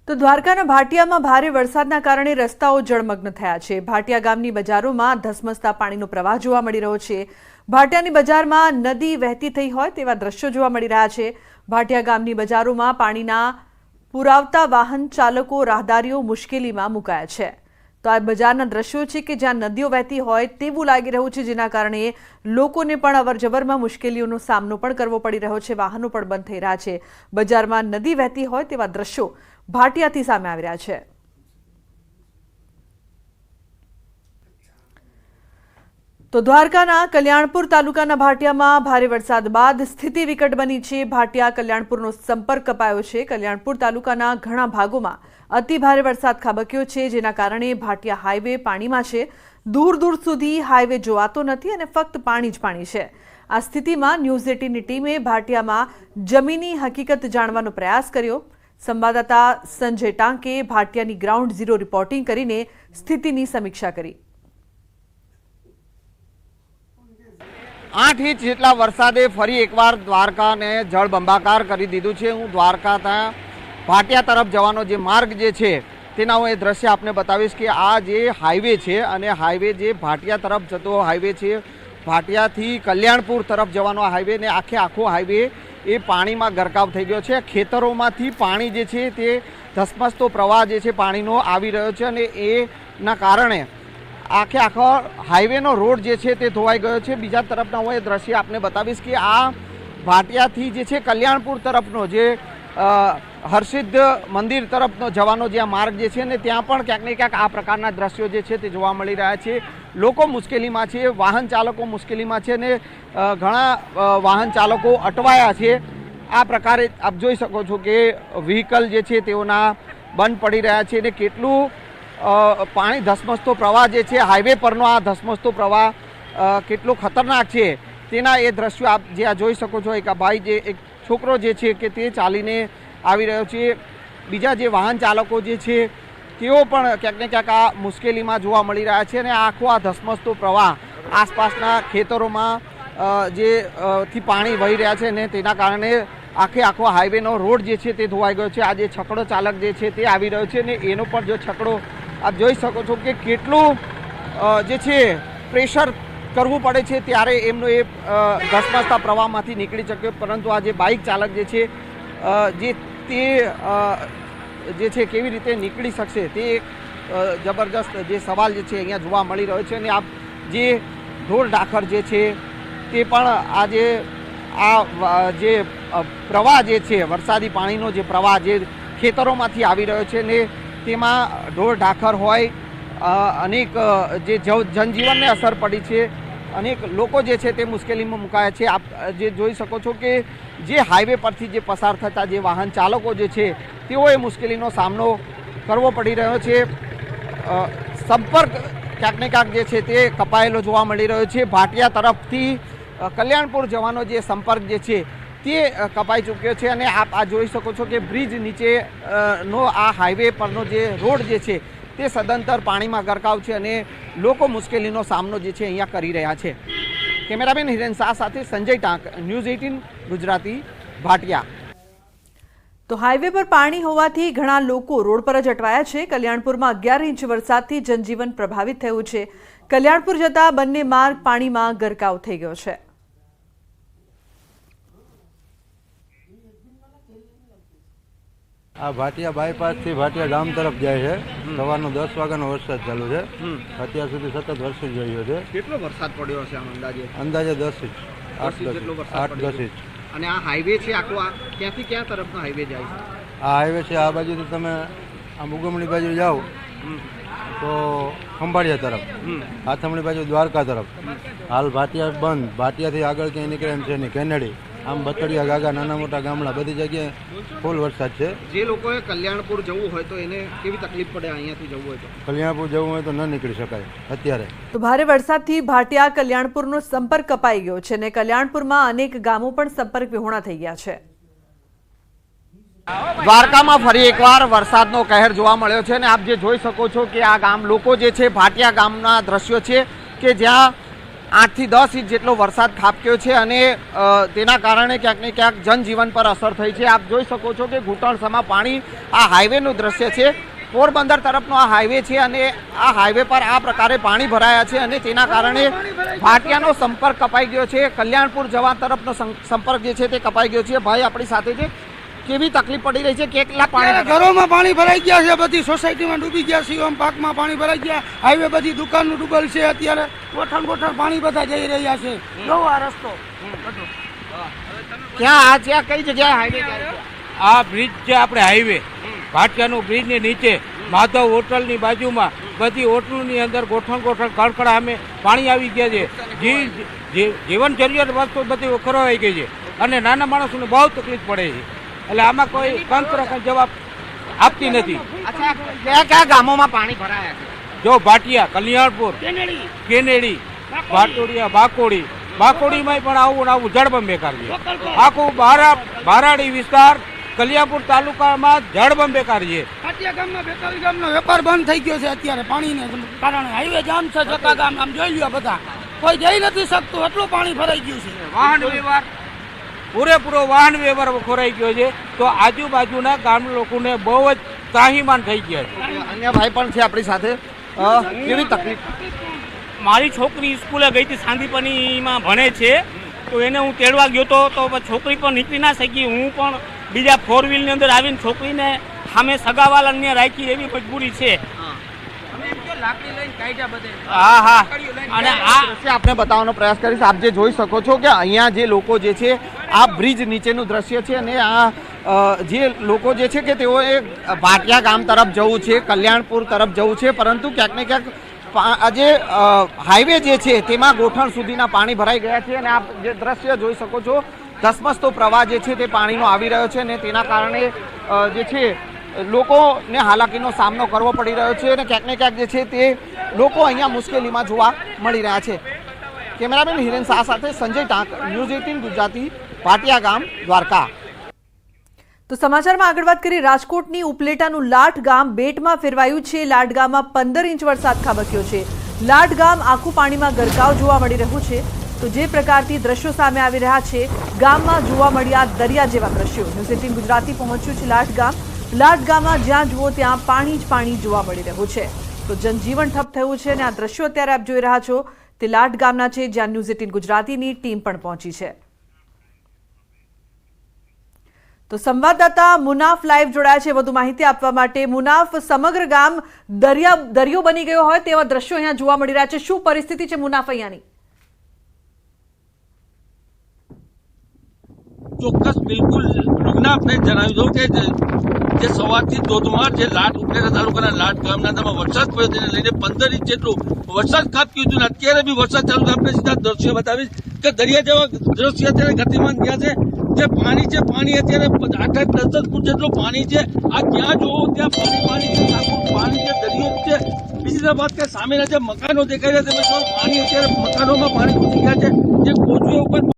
તો દ્વારકાના ભાટિયામાં ભારે વરસાદના કારણે રસ્તાઓ જળમગ્ન થયા છે। ભાટિયા ગામની બજારોમાં ધસમસતા પાણીનો પ્રવાહ જોવા મળી રહ્યો છે। ભાટિયાની બજારમાં નદી વહેતી થઈ હોય તેવા દ્રશ્યો જોવા મળી રહ્યા છે। ભાટિયા ગામની બજારોમાં પાણીના પુરાવતા વાહન ચાલકો રાહદારીઓ મુશ્કેલીમાં મુકાયા છે। તો આ બજારના દ્રશ્યો છે કે જ્યાં નદીઓ વહેતી હોય તેવું લાગી રહ્યું છે, જેના કારણે લોકોને પણ અવરજવરમાં મુશ્કેલીઓનો સામનો પણ કરવો પડી રહ્યો છે। વાહનો પણ બંધ થઈ રહ્યા છે। બજારમાં નદી વહેતી હોય તેવા દ્રશ્યો ભાટિયાથી સામે આવી રહ્યા છે। તો દ્વારકાના કલ્યાણપુર તાલુકાના ભાટિયામાં ભારે વરસાદ બાદ સ્થિતિ વિકટ બની છે। ભાટિયા કલ્યાણપુરનો સંપર્ક કપાયો છે। કલ્યાણપુર તાલુકાના ઘણા ભાગોમાં અતિ ભારે વરસાદ ખાબક્યો છે, જેના કારણે ભાટિયા હાઈવે પાણીમાં છે। દૂર દૂર સુધી હાઈવે જોવાતો નથી અને ફક્ત પાણી જ પાણી છે। આ સ્થિતિમાં ન્યૂઝ 18ની ટીમે ભાટિયામાં જમીની હકીકત જાણવાનો પ્રયાસ કર્યો। સંવાદદાતા સંજય ટાંકે ભાટિયાની ગ્રાઉન્ડ ઝીરો રિપોર્ટિંગ કરીને સ્થિતિની સમીક્ષા કરી। 8 ઇંચ જેટલા વરસાદે ફરી એકવાર દ્વારકાને જળબંબાકાર કરી દીધું છે। હું દ્વારકાના ભાટિયા તરફ જવાનો જે માર્ગ જે છે તેના હું એ દ્રશ્ય આપને બતાવીશ કે આ જે હાઈવે છે અને હાઈવે જે ભાટિયા તરફ જતો હાઈવે છે, ભાટિયાથી કલ્યાણપુર તરફ જવાનો હાઈવે ને આખો હાઈવે એ પાણીમાં ગરકાવ થઈ ગયો છે। ખેતરોમાંથી પાણી જે છે તે ધસમસતો પ્રવાહ જે છે પાણીનો આવી રહ્યો છે અને એના કારણે આખો હાઈવેનો રોડ જે છે તે ધોવાઈ ગયો છે। બીજા તરફના હું એ દ્રશ્ય આપને બતાવીશ કે આ ભાટિયાથી જે છે કલ્યાણપુર તરફનો જે હરસિદ્ધ મંદિર તરફનો જવાનો જે માર્ગ જે છે ને ત્યાં પણ ક્યાંક ને ક્યાંક આ પ્રકારના દ્રશ્યો જે છે તે જોવા મળી રહ્યા છે। લોકો મુશ્કેલીમાં છે, વાહન ચાલકો મુશ્કેલીમાં છે ને ઘણા વાહન ચાલકો અટવાયા છે। આ પ્રકારે આપ જોઈ શકો છો કે વ્હીકલ જે છે તેઓના બંધ પડી રહ્યા છે ને કેટલું પાણી ધસમસતો પ્રવાહ જે છે હાઈવે પરનો આ ધસમસતો પ્રવાહ કેટલો ખતરનાક છે તેના એ દ્રશ્યો આપ જે આ જોઈ શકો છો। એક ભાઈ જે એક છોકરો જે છે કે તે ચાલીને આવી રહ્યો છે। બીજા જે વાહન ચાલકો જે છે તેઓ પણ ક્યાંક ને ક્યાંક આ મુશ્કેલીમાં જોવા મળી રહ્યા છે અને આખો આ ધસમસતો પ્રવાહ આસપાસના ખેતરોમાં જે થી પાણી વહી રહ્યા છે ને તેના કારણે આખો હાઈવેનો રોડ જે છે તે ધોવાઈ ગયો છે। આ જે છકડો ચાલક જે છે તે આવી રહ્યો છે ને એનો પણ જો છકડો આપ જોઈ શકો છો કે કેટલું જે છે પ્રેશર કરવું પડે છે ત્યારે એમનો એ ધસમસતા પ્રવાહમાંથી નીકળી શક્યો। પરંતુ આ જે બાઇક ચાલક જે છે જે છે કેવી રીતે નીકળી શકશે તે એક જબરજસ્ત જે સવાલ જે છે અહીંયા જોવા મળી રહ્યો છે। અને આ જે ઢોર ઢાખર જે છે તે પણ આ જે પ્રવાહ જે છે વરસાદી પાણીનો જે પ્રવાહ જે ખેતરોમાંથી આવી રહ્યો છે ને તેમાં ઢોર ઢાખર હોય, અનેક જે જનજીવનને અસર પડી છે, અનેક લોકો જે છે તે મુશ્કેલીમાં મુકાયા છે। આપ જે જોઈ શકો છો કે જે હાઈવે પરથી જે પસાર થતા જે વાહન ચાલકો જે છે તેઓએ મુશ્કેલીનો સામનો કરવો પડી રહ્યો છે। સંપર્ક ક્યાંક ને ક્યાંક જે છે તે કપાયેલો જોવા મળી રહ્યો છે। ભાટિયા તરફથી કલ્યાણપુર જવાનો જે સંપર્ક જે છે તે કપાઈ ચૂક્યો છે અને આપ આ જોઈ શકો છો કે બ્રિજ નીચે નો આ હાઈવે પરનો જે રોડ જે છે તે સદંતર પાણીમાં ગરકાવ છે અને લોકો મુશ્કેલીનો સામનો જે છે અહીંયા કરી રહ્યા છે। કેમેરામેન હિરેન શાહ સાથે સંજય ટાંક, ન્યૂઝ 18 ગુજરાતી, ભાટિયા। તો હાઈવે પર પાણી હોવાથી ઘણા લોકો રોડ પર જ અટવાયા છે। કલ્યાણપુરમાં 11 ઇંચ વરસાદથી જનજીવન પ્રભાવિત થયું છે। કલ્યાણપુર જતા બંને માર્ગ પાણીમાં ગરકાવ થઈ ગયો છે। આ ભાટિયા બાયપાસથી ભાટિયા ગામ તરફ જાય છે। સવારનો 10 વાગ્યાનો વરસાદ ચાલુ છે। અત્યાર સુધી સતત વરસી રહ્યો છે। કેટલો વરસાદ પડ્યો હશે આમ અંદાજે 10 ઇંચ, 8-10 ઇંચ। અને આ હાઈવે છે આખો આ ક્યાંથી ક્યાં તરફનો હાઈવે જાય છે? આ હાઈવે છે આ બાજુથી તમે આમ ઉગમણી બાજુ જાઓ તો ખંભાળિયા તરફ, હાથમણી બાજુ દ્વારકા તરફ। હાલ ભાટિયા બંધ, ભાટિયાથી આગળ ક્યાંય નીકળે એમ છે નહીં। કેનેડી, આમ બતડિયા, ગાગા, નાના મોટા ગામડા બધી જગ્યાએ ફૂલ વરસાદ છે। જે લોકોએ કલ્યાણપુર જવું હોય તો એને કેવી તકલીફ પડે અહીંયાથી જવું હોય તો? કલ્યાણપુર જવું હોય તો ન નીકળી શકાય અત્યારે। તો ભારે વરસાદથી ભાટિયા કલ્યાણપુરનો સંપર્ક કપાઈ ગયો છે અને કલ્યાણપુરમાં અનેક ગામો પણ સંપર્ક વિહોણા થઈ ગયા છે। દ્વારકામાં ફરી એકવાર વરસાદનો કહેર જોવા મળ્યો છે અને આપ જે જોઈ શકો છો કે આ ગામ લોકો જે છે ભાટિયા ગામના દ્રશ્યો છે કે જ્યાં 8 થી 10 ઇંચ જેટલો વરસાદ ખાબક્યો છે અને તેના કારણે ક્યાંક ને ક્યાંક જનજીવન પર અસર થઈ છે. આપ જોઈ શકો છો કે ઘૂંટણસમાં પાણી. આ હાઈવેનું દ્રશ્ય છે. પોરબંદર તરફનો આ હાઈવે છે અને આ હાઈવે પર આ પ્રકારે પાણી ભરાયા છે અને તેના કારણે ભાટિયાનો સંપર્ક કપાઈ ગયો છે. કલ્યાણપુર જવા તરફનો સંપર્ક જે છે તે કપાઈ ગયો છે. ભાઈ આપણી સાથે છે. કેવી તકલીફ પડી રહી છે? કેટલા પાણી? ઘરોમાં પાણી ભરાઈ ગયા છે, બધી સોસાયટીમાં ડૂબી ગયા છે, ઓમ પાકમાં પાણી ભરાઈ ગયા, હાઈવે બધી દુકાનનું ડૂબેલ છે. અત્યારે ગોઠણ પાણી બધા જઈ રહ્યા છે. જોવો આ રસ્તો ક્યાં કઈ જગ્યાએ હાઈવે જાય છે? આ બ્રિજ છે આપણે હાઈવે ભાટિયાનું બ્રિજ ની નીચે માધવ હોટલની બાજુમાં બધી હોટલની અંદર ગોઠણ કડકડા સામે પાણી આવી ગયા છે. જીવન જરૂરિયાત વસ્તુ બધી ખરવાઈ ગઈ છે અને નાના માણસોને બહુ તકલીફ પડે છે. એટલે આમાં કોઈ તંત્ર કઈ જવાબ આપતી નથી. અચ્છા, કયા ગામોમાં પાણી ભરાયા છે? જો ભાટિયા, કલ્યાણપુર, કેનેડી, ભાટોડિયા, બાકોડીમાં પણ આવું જળબંબેકાર છે. આખું બારાડી વિસ્તાર કલ્યાણપુર તાલુકામાં જળબંબેકાર છે. કાટિયા ગામમાં 42 ગામનો વેપાર બંધ થઈ ગયો છે અત્યારે પાણીને કારણે. હાઈવે જામ છે, જકા ગામ આમ જોઈ લ્યો, બધા કોઈ જઈ નથી શકતું, એટલું પાણી ભરાઈ ગયું છે. વાહન વ્યવહાર પૂરેપૂરો ખોરાઈ ગયો છે. તો આજુબાજુના ગામ લોકોને બહુ જ ત્રાહીમાન થઈ ગયા છે. અન્ય ભાઈ પણ છે આપણી સાથે. કેવી તકલીફ? મારી છોકરી સ્કૂલે ગઈ હતી, સાંદીપનીમાં ભણે છે, તો એને હું તેડવા ગયો તો છોકરી પણ નીકળી ના શકી. હું પણ બીજા 4 વ્હીલની અંદર આવીને છોકરીને સામે સગાવાલાને રાખી એવી મજબૂરી છે. હા અને આ દ્રશ્ય આપને બતાવવાનો પ્રયાસ કરીશ. આપ જે જોઈ શકો છો કે અહીંયા જે લોકો જે છે આ બ્રિજ નીચેનું દ્રશ્ય છે અને આ જે લોકો જે છે કે તેઓએ ભાટિયા ગામ તરફ જવું છે, કલ્યાણપુર તરફ જવું છે, પરંતુ ક્યાંક ને ક્યાંક આજે હાઈવે જે છે તેમાં ગોઠણ સુધીના પાણી ભરાઈ ગયા છે અને આપ જે દ્રશ્ય જોઈ શકો છો ધસમસતો પ્રવાહ જે છે તે પાણીનો આવી રહ્યો છે અને તેના કારણે જે છે લોકોને હાલાકીનો સામનો કરવો પડી રહ્યો છે અને ક્યાંક ને ક્યાંક જે છે તે લોકો અહીંયા મુશ્કેલીમાં જોવા મળી રહ્યા છે. કેમેરામેન હિરેન શાહ સાથે સંજય ટાંક, ન્યૂઝ 18 ગુજરાતી, ભાટિયા ગામ, દ્વારકા. તો સમાચારમાં આગળ વાત કરી. રાજકોટની ઉપલેટાનું લાઠ ગામ બેટમાં ફેરવાયું છે. લાઠ ગામમાં 15 ઇંચ વરસાદ ખાબક્યો છે. લાઠ ગામ આખું પાણીમાં ગરકાવ જોવા મળી રહ્યું છે. તો જે પ્રકારથી દ્રશ્યો સામે આવી રહ્યા છે, ગામમાં જોવા મળ્યા દરિયા જેવા દ્રશ્યો. ન્યૂઝ 18 ગુજરાતી પહોંચ્યું છે લાઠ ગામ. લાઠ ગામમાં જ્યાં જુઓ ત્યાં પાણી જ પાણી જોવા મળી રહ્યું છે. તો જનજીવન ઠપ થયું છે અને આ દ્રશ્યો અત્યારે આપ જોઈ રહ્યા છો તે લાઠ ગામના છે, જ્યાં ન્યૂઝ 18 ગુજરાતીની ટીમ પણ પહોંચી છે. તો સંવાદદાતા મુનાફ લાઈવ જોડાયા છે વધુ માહિતી આપવા માટે. મુનાફ, સમગ્ર ગામ દરિયો બની ગયો હોય તેવા દ્રશ્યો અહીંયા જોવા મળી રહ્યા છે. શું પરિસ્થિતિ છે મુનાફ અહીંયાની? ચોક્કસ, બિલકુલ રૂગના આપણે જણાવી દઉં કે જે સવારથી ધોધમાર જે લાઠ ઉપલેટા તાલુકાના લાઠ ગામના અંદરમાં વરસાદ પડ્યો તેને લઈને 15 ઇંચ જેટલું વરસાદ ખાબક્યું હતું. અત્યારે બી વરસાદ ચાલુ છે. આપણે સીધા દ્રશ્યો બતાવીશ કે દરિયા જેવા દ્રશ્યો અત્યારે ગતિમાન થયા છે. જે પાણી છે, પાણી અત્યારે 8-10 ફૂટ જેટલું પાણી છે. આ ક્યાં જોવો ત્યાં પાણી છે, આખું પાણી છે, દરિયો છે. બીજી વાત કે સામેના જે મકાનો દેખાઈ રહ્યા છે, પાણી અત્યારે મકાનોમાં પાણી ઘૂસી ગયા છે. જે કોચવે ઉપર